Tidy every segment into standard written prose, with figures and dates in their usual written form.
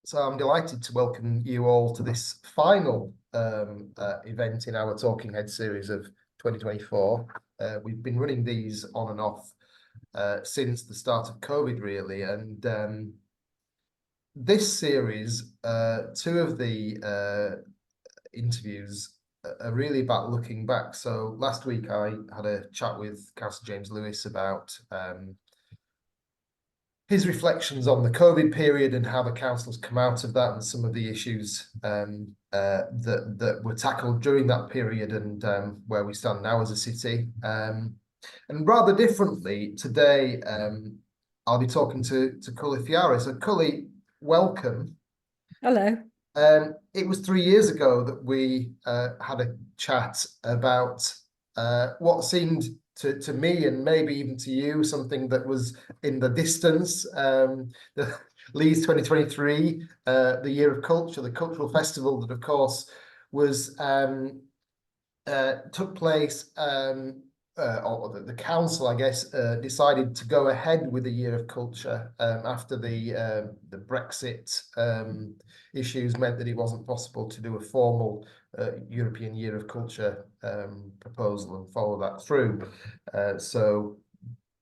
So I'm delighted to welcome you all to this final event in our Talking Head series of 2024. We've been running these on and off since the start of COVID, really. And this series, two of the interviews are really about looking back. So last week I had a chat with Councillor James Lewis about his reflections on the COVID period and how the council's come out of that and some of the issues that were tackled during that period and where we stand now as a city. And rather differently, today I'll be talking to Kully Thiarai. So Kully, welcome. Hello. It was 3 years ago that we had a chat about what seemed to me and maybe even to you something that was in the distance. The Leeds 2023, the Year of Culture, the cultural festival that of course was took place, or the council, I guess, decided to go ahead with the Year of Culture after the Brexit issues meant that it wasn't possible to do a formal European Year of Culture proposal and follow that through. So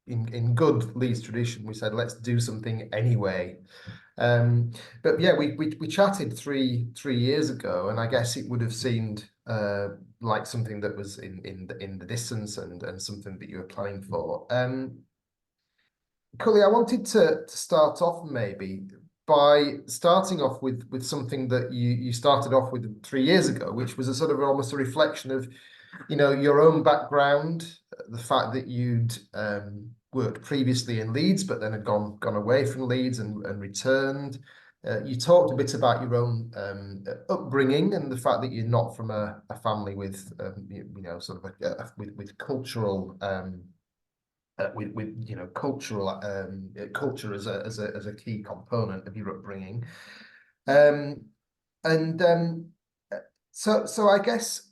in good Leeds tradition, we said, let's do something anyway. But yeah, we chatted three years ago, and I guess it would have seemed like something that was in the distance and something that you were planning for. Kully, I wanted to start off maybe by starting off with something that you started off with 3 years ago, which was a sort of almost a reflection of, you know, your own background, the fact that you'd worked previously in Leeds, but then had gone away from Leeds and returned. You talked a bit about your own upbringing and the fact that you're not from a family with, you know, sort of with cultural. With you know cultural culture as a key component of your upbringing, so I guess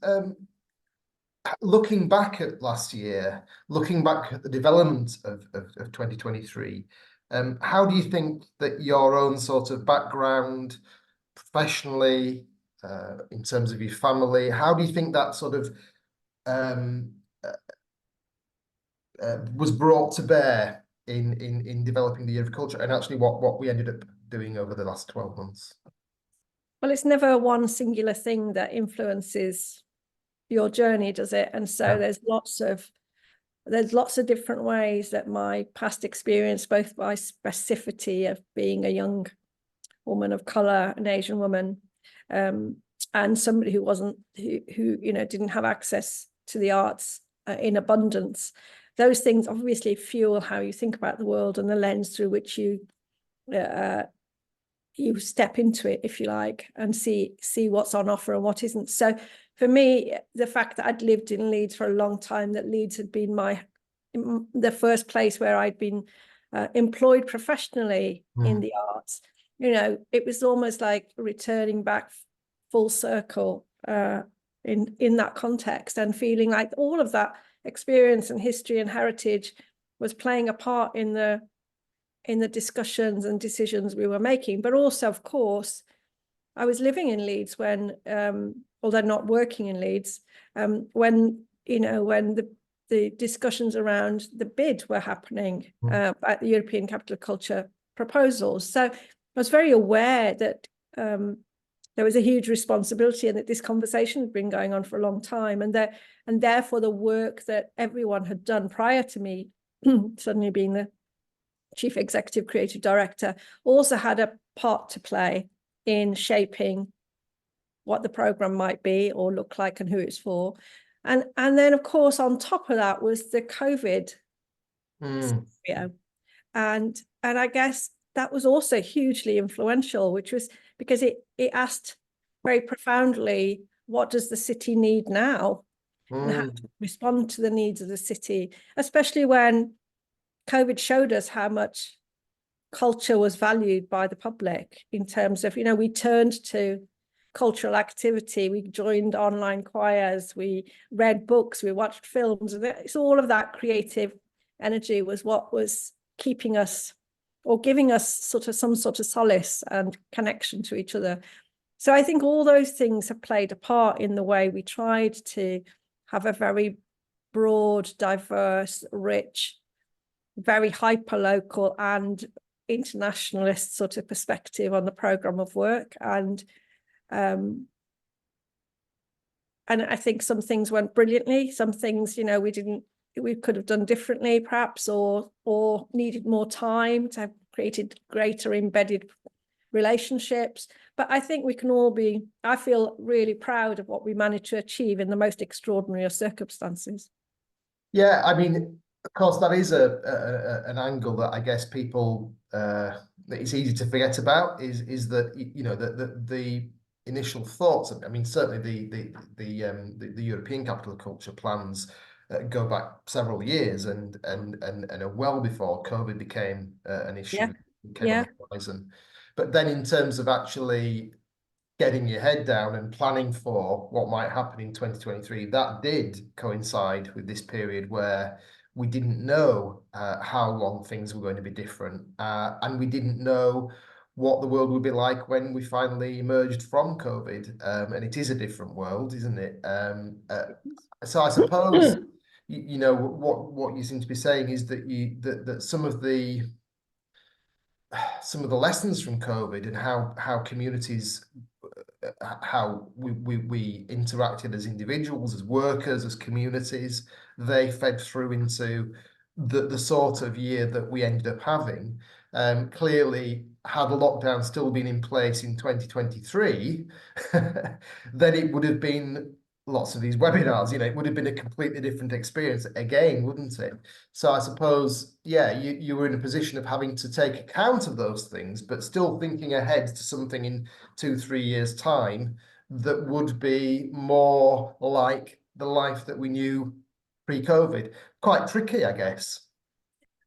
looking back at last year, looking back at the development of 2023, how do you think that your own sort of background professionally, in terms of your family, how do you think that sort of was brought to bear in developing the Year of Culture and actually what we ended up doing over the last 12 months? Well, it's never one singular thing that influences your journey, does it? And so there's lots of different ways that my past experience, both by specificity of being a young woman of color, an Asian woman, and somebody who you know didn't have access to the arts in abundance. Those things obviously fuel how you think about the world and the lens through which you step into it, if you like, and see what's on offer and what isn't. So for me, the fact that I'd lived in Leeds for a long time, that Leeds had been the first place where I'd been employed professionally in the arts, you know, it was almost like returning back full circle in that context, and feeling like all of that experience and history and heritage was playing a part in the discussions and decisions we were making. But also, of course, I was living in Leeds when, although not working in Leeds, when the discussions around the bid were happening at the European Capital of Culture proposals. So I was very aware that there was a huge responsibility and that this conversation had been going on for a long time, and therefore the work that everyone had done prior to me suddenly being the Chief Executive Creative Director also had a part to play in shaping what the programme might be or look like and who it's for. And then, of course, on top of that was the COVID scenario. And I guess that was also hugely influential, which was because it asked very profoundly, what does the city need now? And how to respond to the needs of the city, especially when COVID showed us how much culture was valued by the public in terms of, you know, we turned to cultural activity, we joined online choirs, we read books, we watched films, and it's all of that creative energy was what was keeping us or giving us some sort of solace and connection to each other. So I think all those things have played a part in the way we tried to have a very broad, diverse, rich, very hyper-local and internationalist sort of perspective on the programme of work. And I think some things went brilliantly. Some things, you know, we could have done differently perhaps, or needed more time to have created greater embedded relationships. But I think we can all I feel really proud of what we managed to achieve in the most extraordinary of circumstances. Yeah, I mean, of course, that is an angle that I guess people that it's easy to forget about is that, you know, the initial thoughts. I mean, certainly the European Capital of Culture plans go back several years and are well before COVID became an issue, came on the horizon. But then in terms of actually getting your head down and planning for what might happen in 2023, that did coincide with this period where we didn't know how long things were going to be different, and we didn't know what the world would be like when we finally emerged from COVID. And it is a different world, isn't it? So I suppose you know what you seem to be saying is that that some of the lessons from COVID and how communities, how we interacted as individuals, as workers, as communities, they fed through into the sort of year that we ended up having. Clearly, had the lockdown still been in place in 2023, then it would have been lots of these webinars, you know, it would have been a completely different experience again, wouldn't it? So I suppose, yeah, you were in a position of having to take account of those things, but still thinking ahead to something in 2-3 years' time that would be more like the life that we knew pre-COVID. Quite tricky, I guess.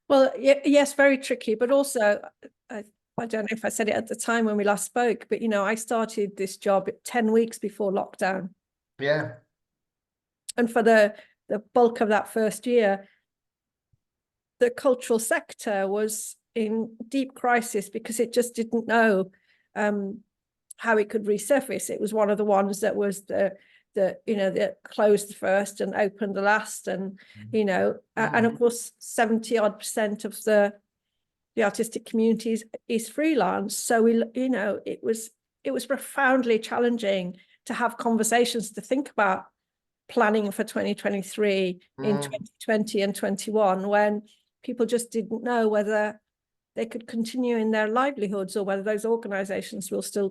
Well, yes, very tricky, but also, I don't know if I said it at the time when we last spoke, but, you know, I started this job 10 weeks before lockdown. Yeah. And for the bulk of that first year, the cultural sector was in deep crisis because it just didn't know how it could resurface. It was one of the ones that was that closed first and opened the last, and you know, and of course 70-odd% of the artistic community is freelance. So it was profoundly challenging to have conversations, to think about planning for 2023 in 2020 and 21, when people just didn't know whether they could continue in their livelihoods or whether those organizations will still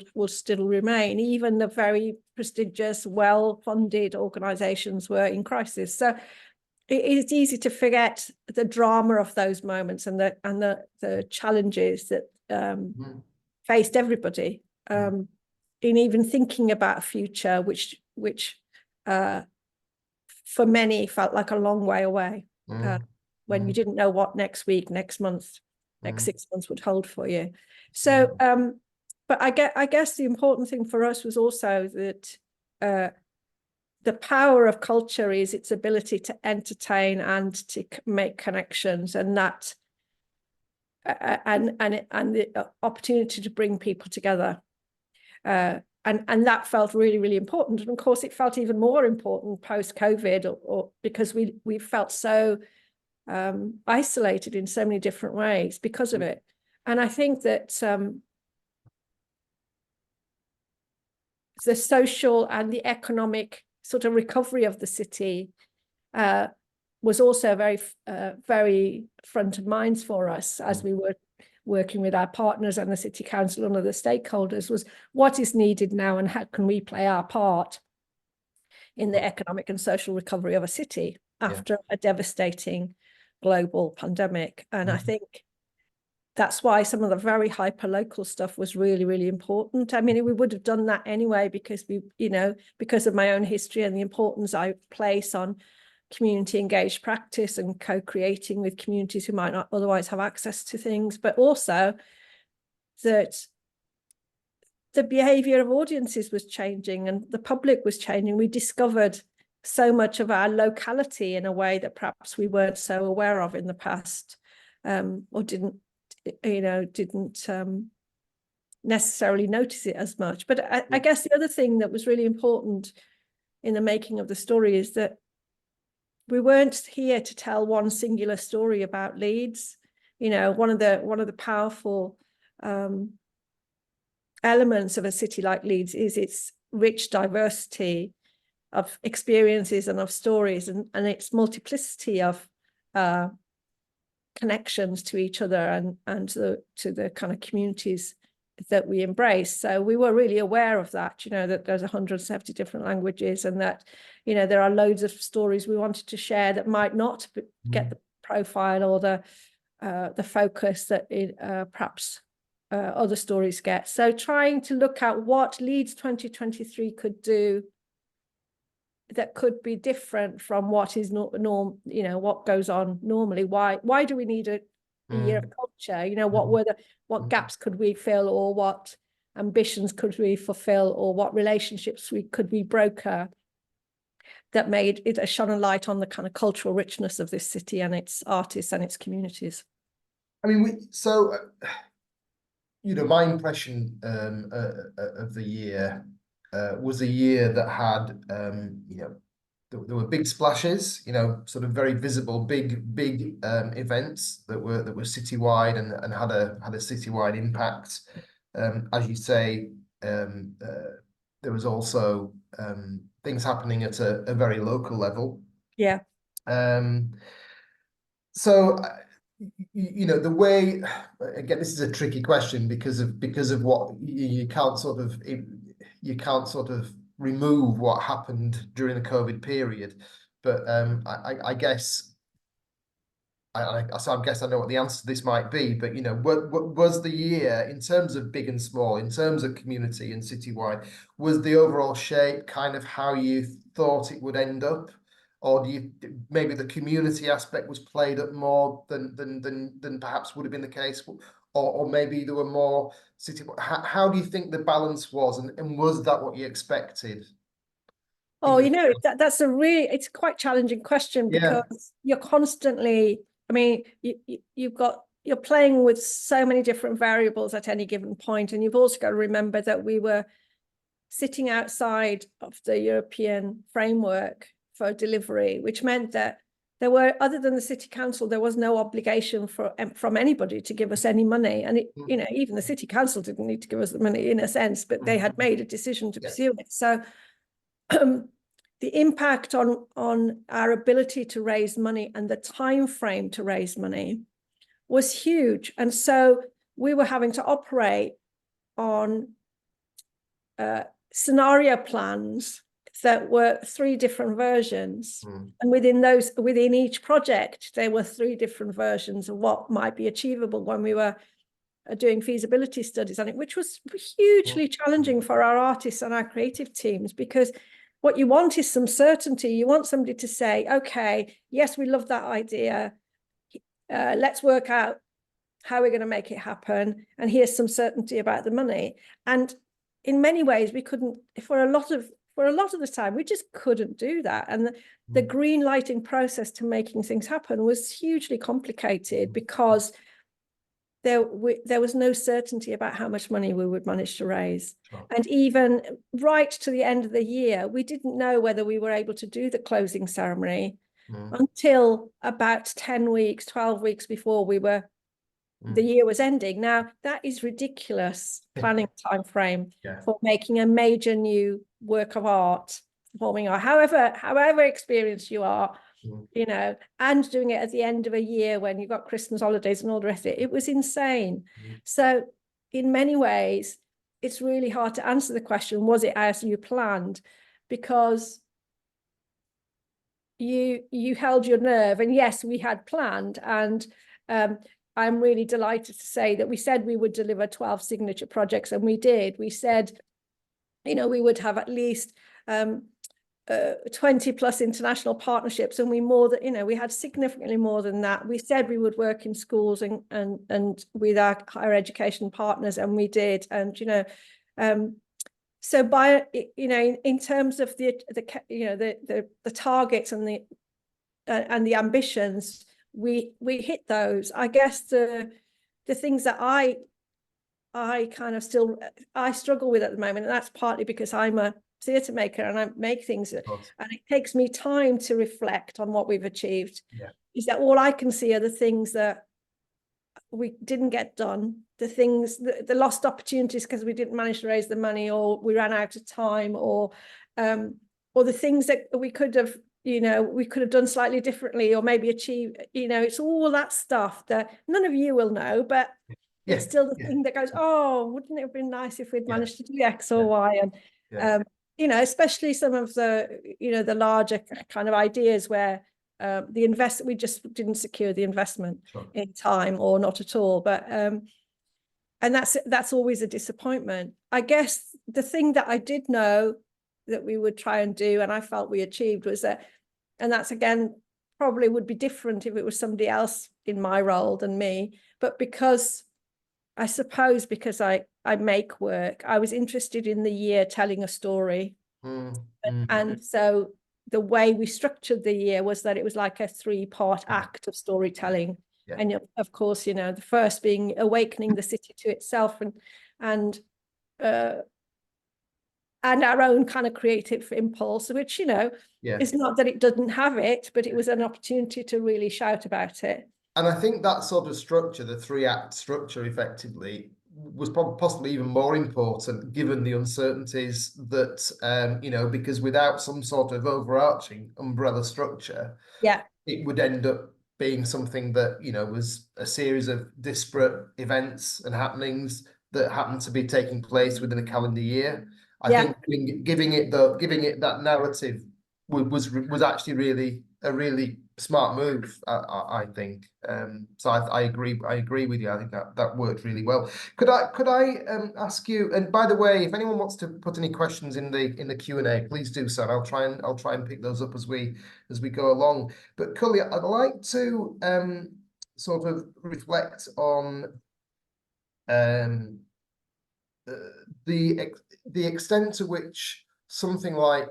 remain. Even the very prestigious, well-funded organizations were in crisis. So it's easy to forget the drama of those moments and the challenges that faced everybody in even thinking about a future which for many felt like a long way away, when you didn't know what next week, next month, next 6 months would hold for you. So, but I guess the important thing for us was also that the power of culture is its ability to entertain and to make connections, and that and the opportunity to bring people together. And that felt really, really important. And of course, it felt even more important post-COVID, or because we felt so isolated in so many different ways because of it. And I think that the social and the economic sort of recovery of the city was also very front of mind for us as we were working with our partners and the City Council and other stakeholders, was what is needed now and how can we play our part in the economic and social recovery of a city after a devastating global pandemic. And I think that's why some of the very hyper local stuff was really, really important. I mean, we would have done that anyway because because of my own history and the importance I place on community engaged practice and co-creating with communities who might not otherwise have access to things, but also that the behavior of audiences was changing and the public was changing. We discovered so much of our locality in a way that perhaps we weren't so aware of in the past, or didn't you know, didn't necessarily notice it as much. But I guess the other thing that was really important in the making of the story is that we weren't here to tell one singular story about Leeds. You know, one of the powerful elements of a city like Leeds is its rich diversity of experiences and of stories, and its multiplicity of connections to each other and to the kind of communities that we embrace. So we were really aware of that, you know, that there's 170 different languages, and that, you know, there are loads of stories we wanted to share that might not get the profile or the focus that perhaps other stories get. So trying to look at what Leeds 2023 could do that could be different from what is norm, you know, what goes on normally. Why do we need a year of culture? You know, what gaps could we fill, or what ambitions could we fulfill, or what relationships could we broker that made it shone a light on the kind of cultural richness of this city and its artists and its communities. I mean, you know, my impression of the year was a year that had, you know, there were big splashes, you know, sort of very visible, big events that were citywide and had a citywide impact. As you say, there was also things happening at a very local level. Yeah. So, you know, the way, again, this is a tricky question because of what you can't sort of remove what happened during the COVID period. But I guess I guess I know what the answer to this might be. But, you know, what was the year in terms of big and small, in terms of community and citywide, was the overall shape kind of how you thought it would end up? Or do you maybe the community aspect was played up more than perhaps would have been the case, or maybe there were more city? How do you think the balance was, and was that what you expected? Oh, you know, that's it's quite challenging question, because you're constantly, I mean, you're playing with so many different variables at any given point, and you've also got to remember that we were sitting outside of the European framework for delivery, which meant that there were, other than the city council, there was no obligation from anybody to give us any money. And it, you know, even the city council didn't need to give us the money in a sense, but they had made a decision to pursue it. So the impact on our ability to raise money and the time frame to raise money was huge. And so we were having to operate on scenario plans that were 3 different versions. And within each project, there were 3 different versions of what might be achievable when we were doing feasibility studies on it, which was hugely challenging for our artists and our creative teams, because what you want is some certainty. You want somebody to say, okay, yes, we love that idea. Let's work out how we're going to make it happen. And here's some certainty about the money. And in many ways, we couldn't, for a lot of the time, we just couldn't do that. And the green lighting process to making things happen was hugely complicated, because there was no certainty about how much money we would manage to raise. Sure. And even right to the end of the year, we didn't know whether we were able to do the closing ceremony until about 10 weeks, 12 weeks before the year was ending. Now, that is ridiculous planning time frame for making a major new work of art, performing art, however experienced you are, you know, and doing it at the end of a year when you've got Christmas holidays and all the rest of it. It was insane. So in many ways, it's really hard to answer the question, was it as you planned? Because you held your nerve, and yes, we had planned, and I'm really delighted to say that we said we would deliver 12 signature projects, and we did. We said, you know, we would have at least 20 plus international partnerships, and we had significantly more than that. We said we would work in schools and with our higher education partners, and we did. And, you know, so by, you know, in terms of the targets and the ambitions, we hit those. I guess the the things that I kind of still, I struggle with at the moment, and that's partly because I'm a theatre maker and I make things, and it takes me time to reflect on what we've achieved. Yeah. Is that all I can see are the things that we didn't get done, the things, the lost opportunities because we didn't manage to raise the money, or we ran out of time, or the things that we could have, you know, we could have done slightly differently, or maybe achieve, you know, it's all that stuff that none of you will know, but it's still the thing that goes, oh, wouldn't it have been nice if we'd managed to do X or Y? And you know, especially some of the, you know, the larger kind of ideas where we just didn't secure the investment in time, or not at all. But and that's always a disappointment. I guess the thing that I did know that we would try and do, and I felt we achieved, was that, and that's again probably would be different if it was somebody else in my role than me, but because I suppose because I make work, I was interested in the year telling a story. And so the way we structured the year was that it was like a 3-part act of storytelling. And of course, you know, the first being awakening the city to itself, and our own kind of creative impulse, which, you know, it's not that it doesn't have it, but it was an opportunity to really shout about it. And I think that sort of structure, the 3-act structure, effectively, was possibly even more important given the uncertainties that, you know, because without some sort of overarching umbrella structure, it would end up being something that, you know, was a series of disparate events and happenings that happened to be taking place within a calendar year. I think giving it that narrative was actually really a really smart move, I think. So I agree with you. I think that worked really well. Could I ask you? And by the way, if anyone wants to put any questions in the Q&A, please do so. And I'll try and pick those up as we go along. But Kully, I'd like to sort of reflect on the extent to which something like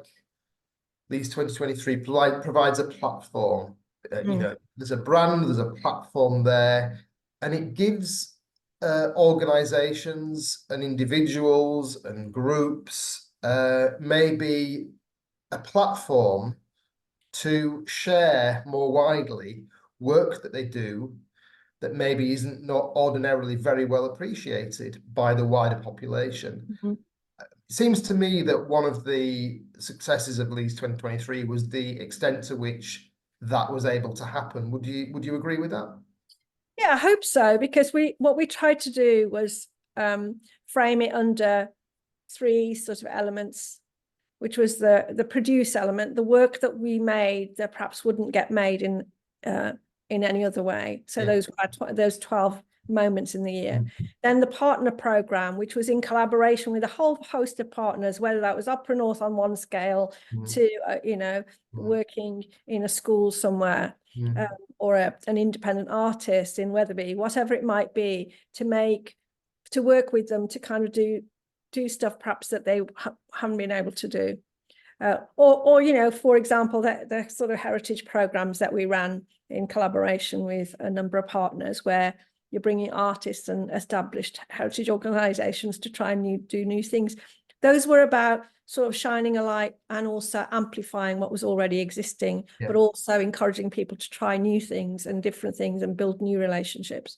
Leeds 2023 provides a platform. You know, there's a brand, there's a platform there, and it gives organizations and individuals and groups maybe a platform to share more widely work that they do that maybe isn't not ordinarily very well appreciated by the wider population. It seems to me that one of the successes of Leeds 2023 was the extent to which that was able to happen. Would you agree with that? Yeah, I hope so, because what we tried to do was frame it under 3 sort of elements, which was the produce element, the work that we made that perhaps wouldn't get made in any other way. So those 12 moments in the year. Then the partner program, which was in collaboration with a whole host of partners, whether that was Opera North on one scale to you know, working in a school somewhere, or an independent artist in Wetherby, whatever it might be, to work with them to kind of do stuff perhaps that they haven't been able to do. Or you know, for example, the sort of heritage programs that we ran in collaboration with a number of partners, where you're bringing artists and established heritage organizations to try and do new things. Those were about sort of shining a light and also amplifying what was already existing, but also encouraging people to try new things and different things and build new relationships.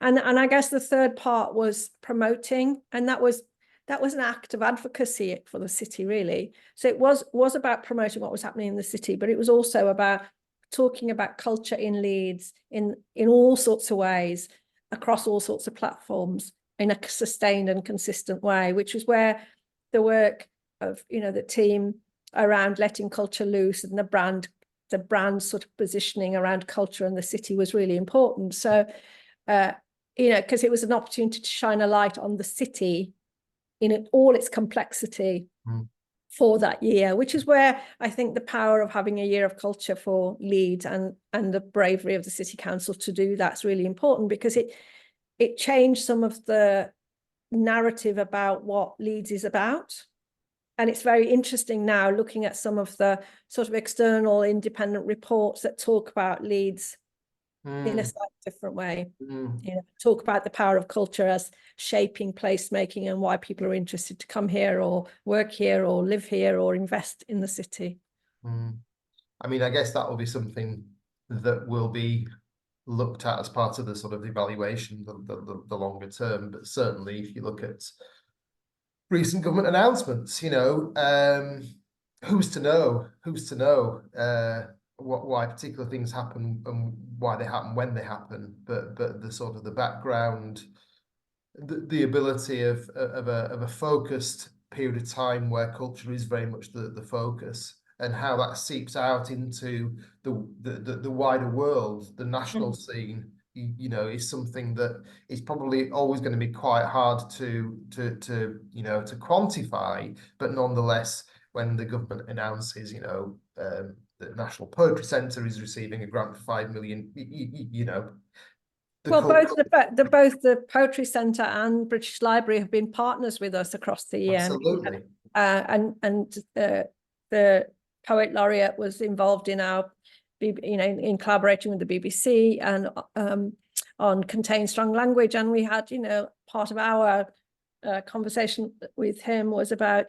And I guess the third part was promoting, and that was an act of advocacy for the city, really. So it was about promoting what was happening in the city, but it was also about talking about culture in Leeds in all sorts of ways, across all sorts of platforms, in a sustained and consistent way, which is where the work of, you know, the team around letting culture loose and the brand sort of positioning around culture and the city was really important. So, you know, because it was an opportunity to shine a light on the city in all its complexity for that year, which is where I think the power of having a year of culture for Leeds and the bravery of the City Council to do that's really important, because it changed some of the narrative about what Leeds is about. And it's very interesting now looking at some of the sort of external independent reports that talk about Leeds in a slightly different way. Mm. You know, talk about the power of culture as shaping placemaking and why people are interested to come here or work here or live here or invest in the city. Mm. I mean, I guess that will be something that will be looked at as part of the sort of evaluation, the longer term. But certainly, if you look at recent government announcements, you know, who's to know? Who's to know why particular things happen and why they happen when they happen? But the sort of the background, the ability of a focused period of time where culture is very much the focus, and how that seeps out into the wider world, the national scene, you know, is something that is probably always going to be quite hard to you know, to quantify. But nonetheless, when the government announces, you know, the National Poetry Centre is receiving a grant for 5 million, you know. Well, both the Poetry Centre and British Library have been partners with us across the year. Absolutely. And the Poet Laureate was involved in our, you know, in collaborating with the BBC and on Contain Strong Language. And we had, you know, part of our conversation with him was about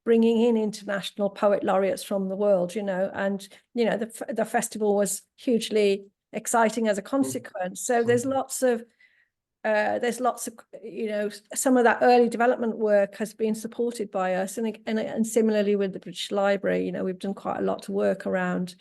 bringing in international poet laureates from the world, you know, and, you know, the festival was hugely exciting as a consequence. So there's lots of, you know, some of that early development work has been supported by us, and similarly with the British Library, you know, we've done quite a lot to work around,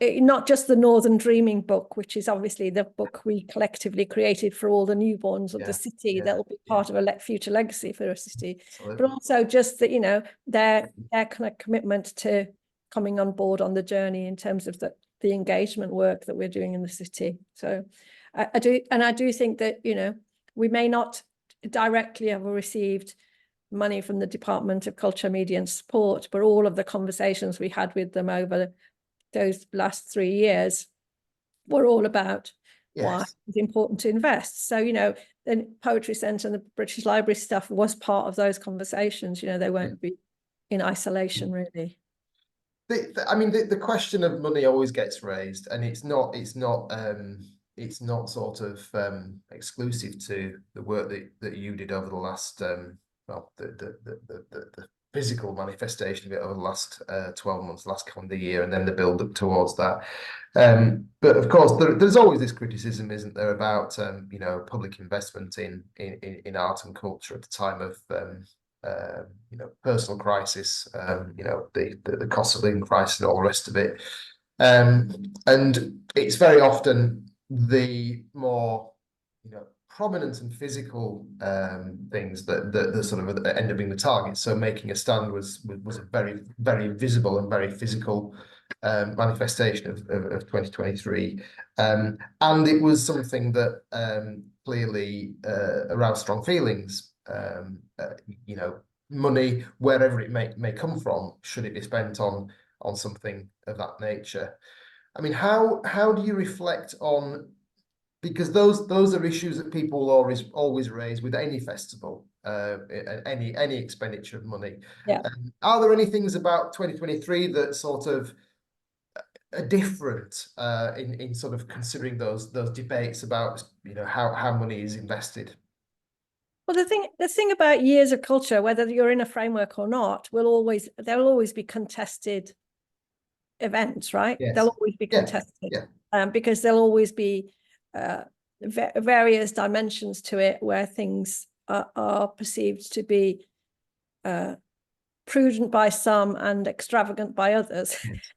not just the Northern Dreaming book, which is obviously the book we collectively created for all the newborns of the city that will be part of a future legacy for a city, but also just that, you know, their kind of commitment to coming on board on the journey in terms of the engagement work that we're doing in the city. So I do think that, you know, we may not directly have received money from the Department of Culture, Media and Sport, but all of the conversations we had with them over those last 3 years were all about why it's important to invest. So, you know, the Poetry Centre and the British Library stuff was part of those conversations. You know, they won't be in isolation, really. I mean, the question of money always gets raised, and it's not sort of exclusive to the work that you did over the last well, the physical manifestation of it over the last 12 months, last calendar year, and then the build up towards that. But of course, there's always this criticism, isn't there, about you know, public investment in art and culture at the time of you know, personal crisis, you know, the cost of living crisis and all the rest of it. And it's very often the more, you know, prominent and physical things that sort of end up being the target. So making a stand was a very, very visible and very physical manifestation of 2023. And it was something that clearly aroused strong feelings. You know, money, wherever it may come from, should it be spent on something of that nature? I mean, how do you reflect on, because those are issues that people will always raise with any festival, any expenditure of money. Are there any things about 2023 that sort of are different in sort of considering those debates about, you know, how money is invested? Well, the thing about years of culture, whether you're in a framework or not, there'll always be contested events, right? They'll always be contested, because there'll always be various dimensions to it where things are perceived to be prudent by some and extravagant by others.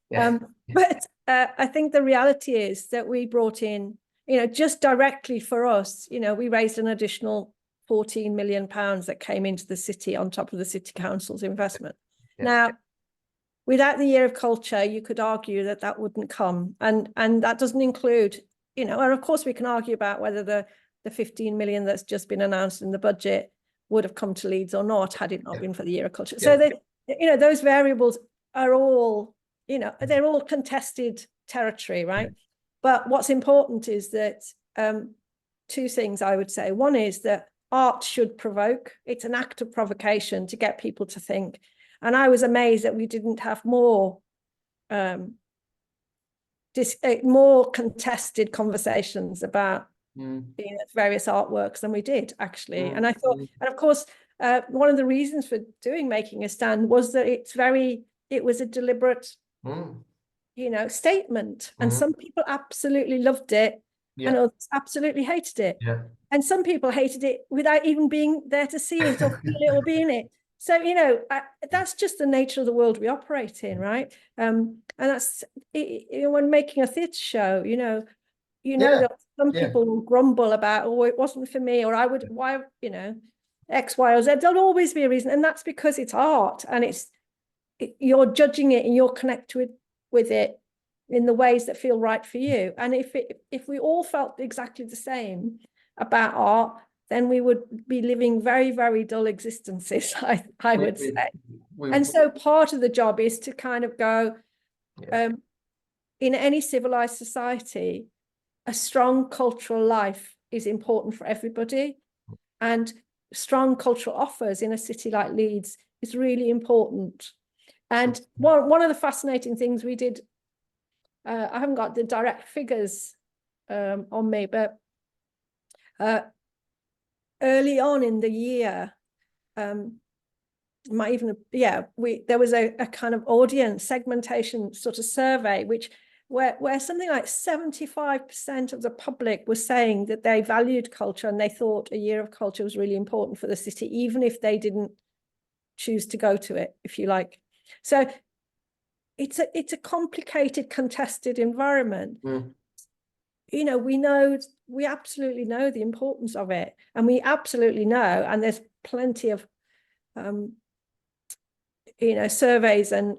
But I think the reality is that we brought in, you know, just directly for us, you know, we raised an additional £14 million that came into the city on top of the city council's investment. Now, without the year of culture, you could argue that that wouldn't come, and that doesn't include, you know, and of course we can argue about whether the 15 million that's just been announced in the budget would have come to Leeds or not had it not been for the year of culture. So that, you know, those variables are all, you know, they're all contested territory, right? But what's important is that two things I would say. One is that art should provoke. It's an act of provocation to get people to think. And I was amazed that we didn't have more more contested conversations about Mm. various artworks than we did actually. Mm. And I thought, and of course, one of the reasons for Making a Stand was that it was a deliberate, Mm. statement. And Mm. some people absolutely loved it, and Yeah. others absolutely hated it. Yeah. And some people hated it without even being there to see it or feel it or be in it. So, that's just the nature of the world we operate in, right? And that's, when making a theatre show, Yeah. that some Yeah. people will grumble about, oh, it wasn't for me, or I would, why, X, Y, or Z. There'll always be a reason. And that's because it's art, and you're judging it and you're connected with it in the ways that feel right for you. And if we all felt exactly the same about art, then we would be living very, very dull existences, I would say. And so part of the job is to kind of go, yeah. In any civilized society, a strong cultural life is important for everybody. And strong cultural offers in a city like Leeds is really important. And one of the fascinating things we did, I haven't got the direct figures on me, but early on in the year, there was a kind of audience segmentation sort of survey, where something like 75% of the public was saying that they valued culture and they thought a year of culture was really important for the city, even if they didn't choose to go to it, if you like. So it's a complicated, contested environment. Mm. We absolutely know the importance of it, and we absolutely know, and there's plenty of surveys and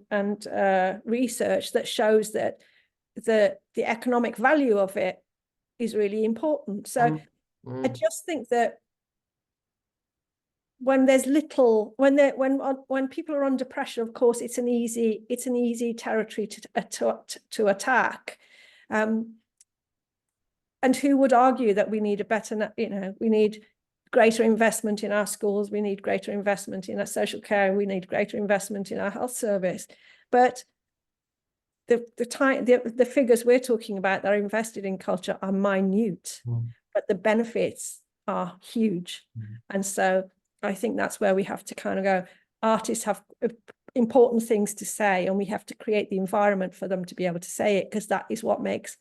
research that shows that the economic value of it is really important. So I just think that when there's little, when people are under pressure, of course, it's an easy territory to attack. And who would argue that we need a better, we need greater investment in our schools, we need greater investment in our social care, and we need greater investment in our health service. But the figures we're talking about that are invested in culture are minute, but the benefits are huge. And so I think that's where we have to kind of go, artists have important things to say, and we have to create the environment for them to be able to say it, because that is what makes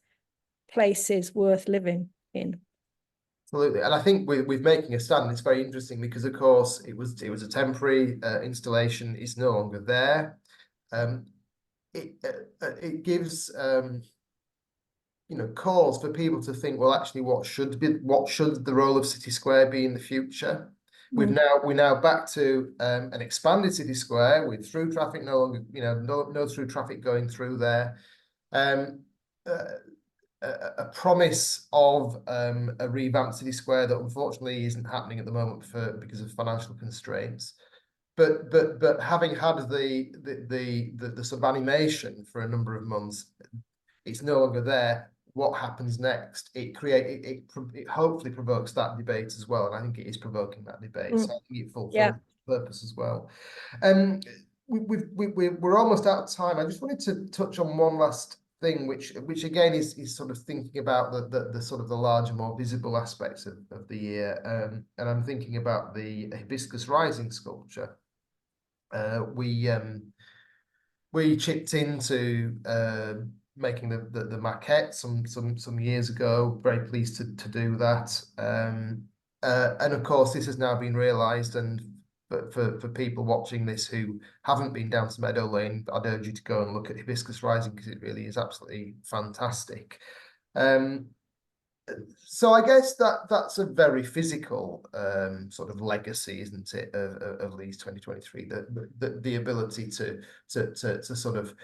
places worth living in. Absolutely, and I think with Making a Stand, it's very interesting because, of course, it was a temporary installation. It's no longer there. It gives cause for people to think, well, actually, what should the role of City Square be in the future? We're now back to an expanded City Square with through traffic no longer, no through traffic going through there. A promise of a revamped City Square that unfortunately isn't happening at the moment because of financial constraints. But having had the sort of animation for a number of months, it's no longer there. What happens next? It hopefully provokes that debate as well, and I think it is provoking that debate. So I think it fulfills purpose as well. We're almost out of time. I just wanted to touch on one last thing, which again is sort of thinking about the sort of the larger, more visible aspects of the year, and I'm thinking about the Hibiscus Rising sculpture. We chipped into making the maquette some years ago. Very pleased to do that, and of course this has now been realised. And for people watching this who haven't been down to Meadow Lane, I'd urge you to go and look at Hibiscus Rising, because it really is absolutely fantastic. So I guess that's a very physical sort of legacy, isn't it, of Leeds 2023? The ability to sort of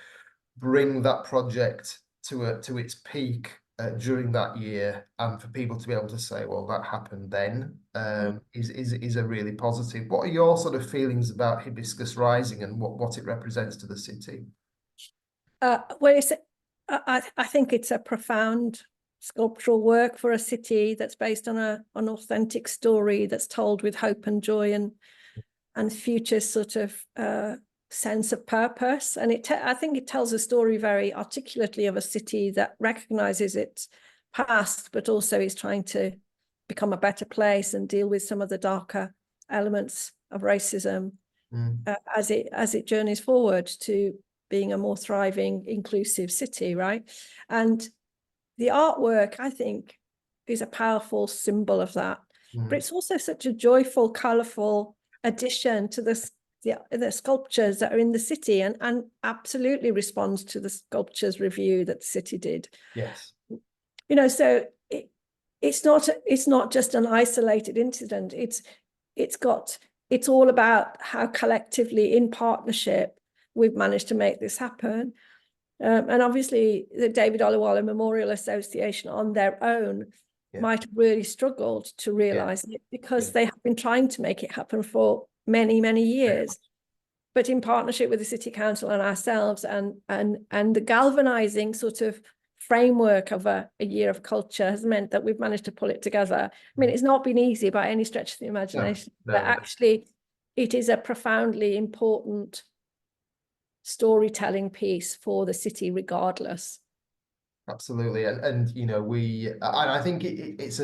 bring that project to its peak during that year, and for people to be able to say, well, that happened then, is a really positive. What are your sort of feelings about Hibiscus Rising and what it represents to the city? Well, I think it's a profound sculptural work for a city that's based on an authentic story that's told with hope and joy and future sort of sense of purpose. And I think it tells a story very articulately of a city that recognizes its past, but also is trying to become a better place and deal with some of the darker elements of racism as it journeys forward to being a more thriving, inclusive city, right? And the artwork, I think, is a powerful symbol of that. But it's also such a joyful, colourful addition to the sculptures that are in the city, and absolutely responds to the sculptures review that the city did. Yes. You know, so it's not just an isolated incident. It's all about how collectively, in partnership, we've managed to make this happen. And obviously the David Oluwole Memorial Association on their own might have really struggled to realise it, because they have been trying to make it happen for many, many years. But in partnership with the City Council and ourselves, and the galvanising sort of framework of a year of culture has meant that we've managed to pull it together. I mean, it's not been easy by any stretch of the imagination, but actually it is a profoundly important storytelling piece for the city regardless. Absolutely. And you know, I think it's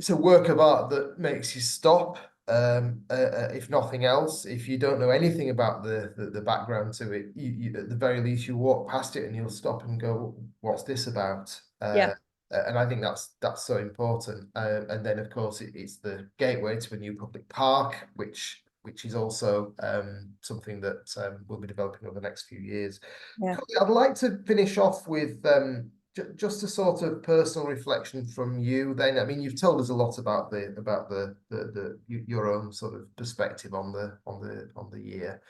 a work of art that makes you stop, if nothing else. If you don't know anything about the background to it, you at the very least, you walk past it and you'll stop and go, what's this about? And I think that's so important. And then of course it's the gateway to a new public park, which is also something that we'll be developing over the next few years. I'd like to finish off with just a sort of personal reflection from you then. I mean, you've told us a lot about your own sort of perspective on the year.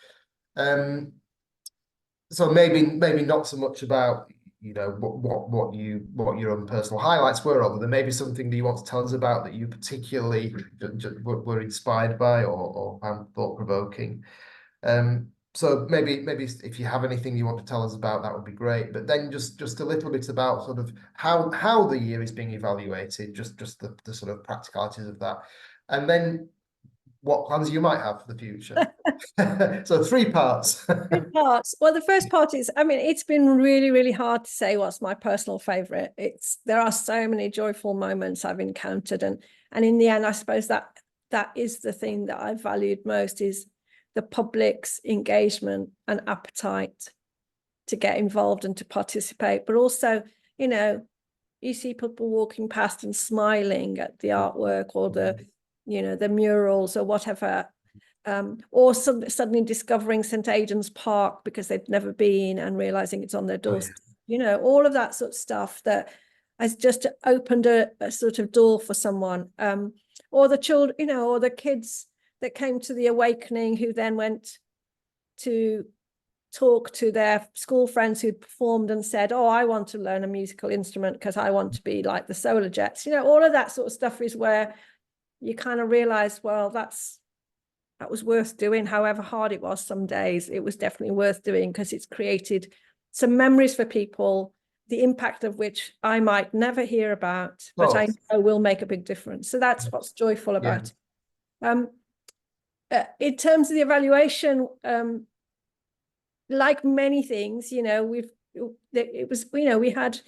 So maybe not so much about, you know, what your own personal highlights were, or there may be something that you want to tell us about that you particularly were inspired by or found thought-provoking. So maybe if you have anything you want to tell us about, that would be great. But then just a little bit about sort of how the year is being evaluated, just the sort of practicalities of that, and then what plans you might have for the future. So 3 parts. 3 parts. Well, the first part is, I mean, it's been really, really hard to say what's my personal favorite. There are so many joyful moments I've encountered, and in the end, I suppose that is the thing that I valued most, is the public's engagement and appetite to get involved and to participate. But also, you know, you see people walking past and smiling at the artwork or the murals or whatever, or suddenly discovering St. Aidan's Park because they've never been and realizing it's on their doorstep. You know, all of that sort of stuff that has just opened a sort of door for someone, or the children, you know, or the kids that came to the awakening who then went to talk to their school friends who performed and said, oh, I want to learn a musical instrument because I want to be like the Solar Jets. You know, all of that sort of stuff is where you kind of realize, well, that was worth doing. However hard it was some days, it was definitely worth doing, because it's created some memories for people, the impact of which I might never hear about, but I know will make a big difference. So that's what's joyful about it. In terms of the evaluation, like many things, you know, we had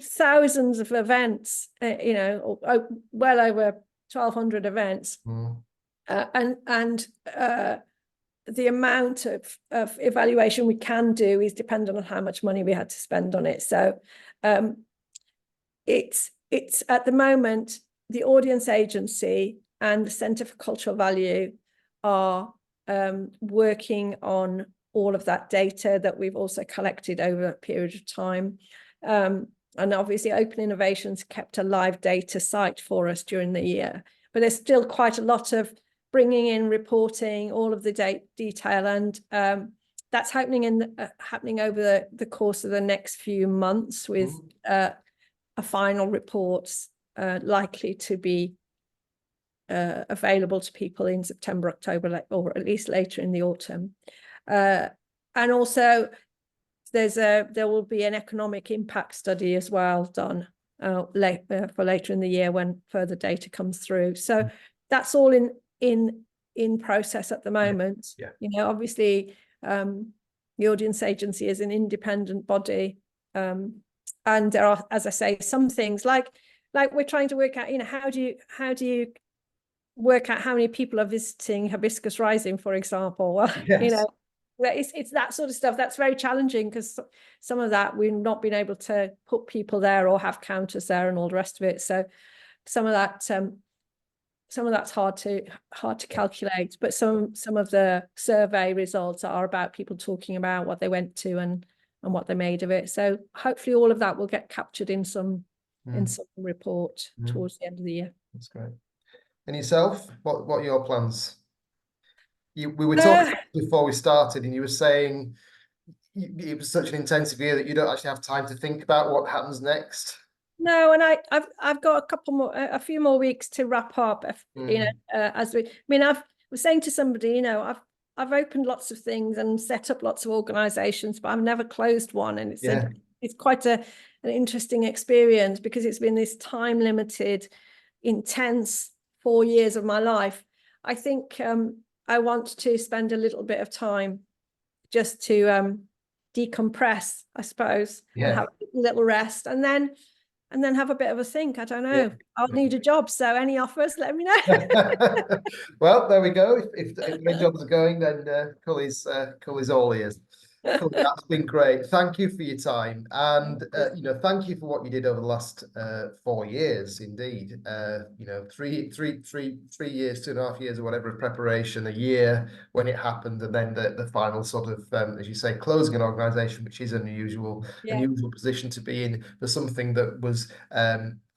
thousands of events, you know, well over 1,200 events, and the amount of evaluation we can do is dependent on how much money we had to spend on it. So it's at the moment, the Audience Agency and the Centre for Cultural Value are working on all of that data that we've also collected over a period of time. And obviously Open Innovations kept a live data site for us during the year, but there's still quite a lot of bringing in, reporting, all of the detail, and that's happening happening over the course of the next few months, with a final report likely to be available to people in September, October, or at least later in the autumn. And also there will be an economic impact study as well done for later in the year when further data comes through. So that's all in in process at the moment. Yeah. You know, obviously, the audience agency is an independent body, and there are, as I say, some things like we're trying to work out, you know, how do you work out how many people are visiting Hibiscus Rising, for example? Well, Yes. you know, it's that sort of stuff that's very challenging, because some of that we've not been able to put people there or have counters there and all the rest of it. So some of that's hard to calculate, but some of the survey results are about people talking about what they went to and what they made of it. So hopefully all of that will get captured in some report towards the end of the year. That's great. And yourself, what are your plans? We were talking before we started, and you were saying it was such an intensive year that you don't actually have time to think about what happens next. No, and I've got a few more weeks to wrap up. You know, I was saying to somebody, you know, I've opened lots of things and set up lots of organisations, but I've never closed one, and it's quite an interesting experience, because it's been this time limited, intense 4 years of my life. I think I want to spend a little bit of time just to decompress, I suppose, and have a little rest, and then have a bit of a think. I don't know. I'll need a job, so any offers, let me know. Well, there we go. If the jobs are going, then Kully's all ears. Cool. That's been great. Thank you for your time, and you know, thank you for what you did over the last 4 years. Indeed, you know, 3 years, 2.5 years, or whatever of preparation, a year when it happened, and then the final sort of, as you say, closing an organisation, which is an unusual position to be in for something that was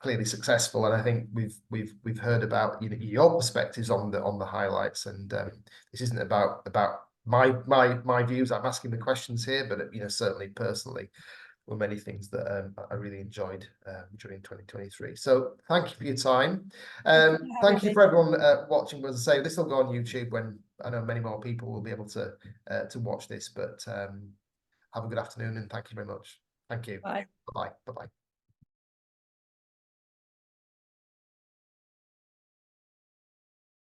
clearly successful. And I think we've heard about, you know, your perspectives on the highlights, and this isn't about my views. I'm asking the questions here, but you know, certainly personally, were many things that I really enjoyed during 2023. So thank you for your time. Thank you for everyone watching. As I say, this will go on YouTube when I know many more people will be able to watch this. But have a good afternoon, and thank you very much. Thank you. Bye. Bye-bye. Bye-bye.